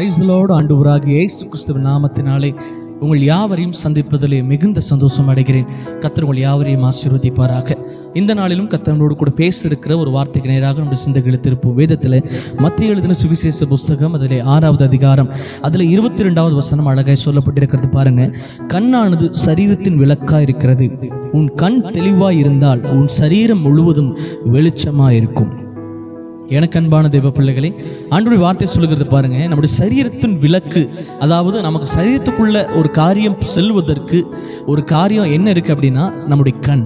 Praise the Lord. ஆண்டவராகிய இயேசு கிறிஸ்துவின் நாமத்தினாலே உங்கள் யாவரையும் சந்திப்பதிலே மிகுந்த சந்தோஷம் அடைகிறேன். கர்த்தர் உங்கள் யாவரையும் ஆசீர்வதிப்பாராக. இந்த நாளிலும் கர்த்தரோடு கூட பேசியிருக்கிற ஒரு வார்த்தைக்கு நேராக நம்முடைய சிந்தைகளை திருப்பும். வேதத்தில் மத்திய எழுதின சுவிசேஷ புஸ்தகம் அதில் 6வது அதிகாரம் அதில் 22வது வசனம் அழகாய் சொல்லப்பட்டிருக்கிறது. பாருங்க, கண்ணானது சரீரத்தின் விளக்காய் இருக்கிறது. உன் கண் தெளிவாய் இருந்தால் உன் சரீரம் முழுவதும் வெளிச்சமாய் இருக்கும். எனக்கு அன்பான தெய்வ பிள்ளைகளே, ஆண்டவருடைய வார்த்தை சொல்லுகிறது பாருங்க, நம்முடைய சரீரத்தின் விளக்கு, அதாவது நமக்கு சரீரத்துக்குள்ள ஒரு காரியம் செல்வதற்கு ஒரு காரியம் என்ன இருக்கு அப்படின்னா நம்முடைய கண்.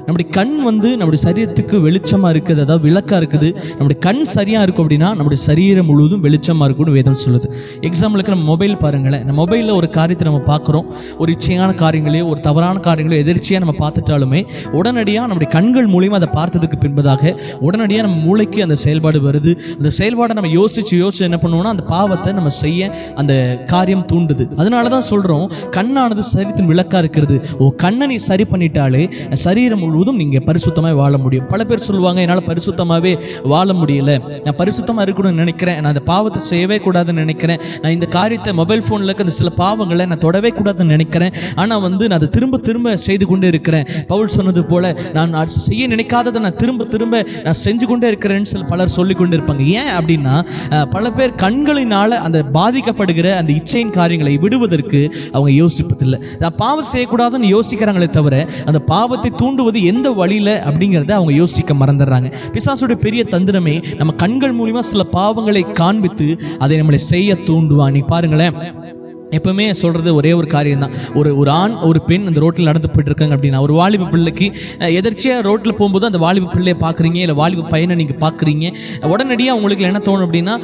நம்முடைய கண் நம்முடைய சரீரத்துக்கு வெளிச்சமாக இருக்குது, அதாவது விளக்காக இருக்குது. நம்முடைய கண் சரியாக இருக்கும் அப்படின்னா நம்முடைய சரீரம் முழுவதும் வெளிச்சமாக இருக்கும்னு வேதம் சொல்லுது. எக்ஸாம்பிளுக்கு நம்ம மொபைல் பாருங்களேன். நம்ம மொபைலில் ஒரு காரியத்தை நம்ம பார்க்குறோம், ஒரு இச்சையான காரியங்களையோ ஒரு தவறான காரியங்களோ எதிர்ச்சியாக நம்ம பார்த்துட்டாலுமே உடனடியாக நம்முடைய கண்கள் மூலியமாக அதை பார்த்ததுக்கு பின்பதாக உடனடியாக நம்ம மூளைக்கு அந்த செயல்பாடு வருது. அந்த செயல்பாடை நம்ம யோசித்து என்ன பண்ணுவோம்னா அந்த பாவத்தை நம்ம செய்ய அந்த காரியம் தூண்டுது. அதனால தான் சொல்கிறோம், கண்ணானது சரீரத்தின் விளக்காக இருக்கிறது. கண்ணை நீ சரி பண்ணிட்டாலே சரீரம் முழுவதும் நீங்க பரிசுத்தமாக வாழ முடியும். பல பேர் சொல்லுவாங்க, என்னால் பரிசுத்தமாகவே வாழ முடியல, நான் பரிசுத்தமாக இருக்கணும்னு நினைக்கிறேன், நான் அந்த பாவத்தை செய்யவே கூடாதுன்னு நினைக்கிறேன், நான் இந்த காரியத்தை மொபைல் ஃபோனில் இருக்க அந்த சில பாவங்களை நான் தொடவே கூடாதுன்னு நினைக்கிறேன், ஆனால் நான் அதை திரும்ப திரும்ப செய்து கொண்டே இருக்கிறேன். பவுல் சொன்னது போல நான் செய்ய நினைக்காததை நான் திரும்ப நான் செஞ்சு கொண்டே இருக்கிறேன்னு சில பலர் சொல்லி கொண்டு இருப்பாங்க. ஏன் அப்படின்னா பல பேர் கண்களினால அந்த பாதிக்கப்படுகிற அந்த இச்சையின் காரியங்களை விடுவதற்கு அவங்க யோசிப்பதில்லை. பாவம் செய்யக்கூடாதுன்னு யோசிக்கிறாங்களே தவிர அந்த பாவத்தை தூண்டுவது எந்த வழியில அப்படிங்கிறத அவங்க யோசிக்க மறந்துடுறாங்க. பிசாசுடைய பெரிய தந்திரமே நம்ம கண்கள் மூலமா சில பாவங்களை காண்பித்து அதை நம்மளை செய்ய தூண்டுவான். நீ பாருங்களேன், எப்பவுமே சொல்கிறது ஒரே ஒரு காரியம் தான். ஒரு ஆண் ஒரு பெண் அந்த ரோட்டில் நடந்து போயிட்டு இருக்காங்க அப்படின்னா ஒரு வாலிப பிள்ளைக்கு எதிர்ச்சியாக ரோட்டில் போகும்போது அந்த வாலிப பிள்ளையை பார்க்குறீங்க, இல்லை வாலிப பையனை நீங்கள் பார்க்குறீங்க, உடனடியாக உங்களுக்கு என்ன தோணும் அப்படின்னா,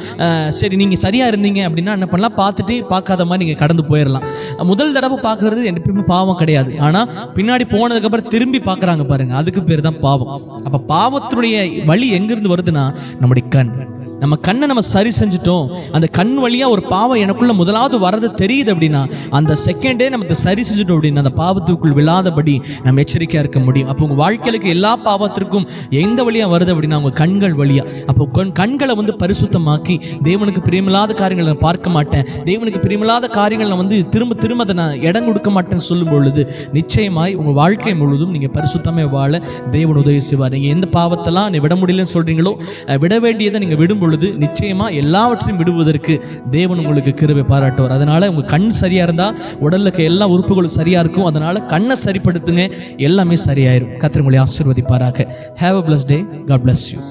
சரி நீங்கள் சரியாக இருந்தீங்க அப்படின்னா என்ன பண்ணலாம், பார்த்துட்டு பார்க்காத மாதிரி நீங்கள் கடந்து போயிடலாம். முதல் தடவை பார்க்குறது எப்பயுமே பாவம் கிடையாது, ஆனால் பின்னாடி போனதுக்கப்புறம் திரும்பி பார்க்குறாங்க பாருங்க, அதுக்கு பேர் தான் பாவம். அப்போ பாவத்துடைய வழி எங்கேருந்து வருதுன்னா நம்முடைய கண். நம்ம கண்ணை நம்ம சரி செஞ்சுட்டோம், அந்த கண் வழியாக ஒரு பாவம் எனக்குள்ள முதலாவது வர்றது தெரியுது அப்படின்னா அந்த செகண்டே நமக்கு சரி செஞ்சுட்டோம் அப்படின்னா அந்த பாவத்துக்குள் விழாதபடி நம்ம எச்சரிக்கையாக இருக்க முடியும். அப்போ உங்கள் வாழ்க்கைக்கு எல்லா பாவத்திற்கும் எந்த வழியாக வருது அப்படின்னா உங்கள் கண்கள் வழியாக. அப்போ கண்களை பரிசுத்தமாக்கி தேவனுக்கு பிரியமில்லாத காரியங்களை நான் பார்க்க மாட்டேன், தேவனுக்கு பிரியமில்லாத காரியங்களை நான் திரும்ப அதை நான் இடம் கொடுக்க மாட்டேன்னு சொல்லும் பொழுது நிச்சயமாய் உங்கள் வாழ்க்கை முழுவதும் நீங்கள் பரிசுத்தமே வாழ தேவன் உதவி செய்வார். நீங்கள் எந்த பாவத்தெல்லாம் நீ விட முடியலன்னு சொல்கிறீங்களோ விட வேண்டியதை நீங்கள் விடும் பொழுது நிச்சயமா எல்லாவற்றையும் விடுவதற்கு தேவன் உங்களுக்கு கிருபை பாராட்டுவார். அதனால உங்க கண் சரியா இருந்தா உடல்ல இருக்க எல்லா உறுப்புகளும் சரியா இருக்கும். அதனால கண்ணை சரிப்படுத்துங்க, எல்லாமே சரியாயிரும். கர்த்தர் உங்களை ஆசீர்வதிப்பாராக. Have a blessed day. God bless you.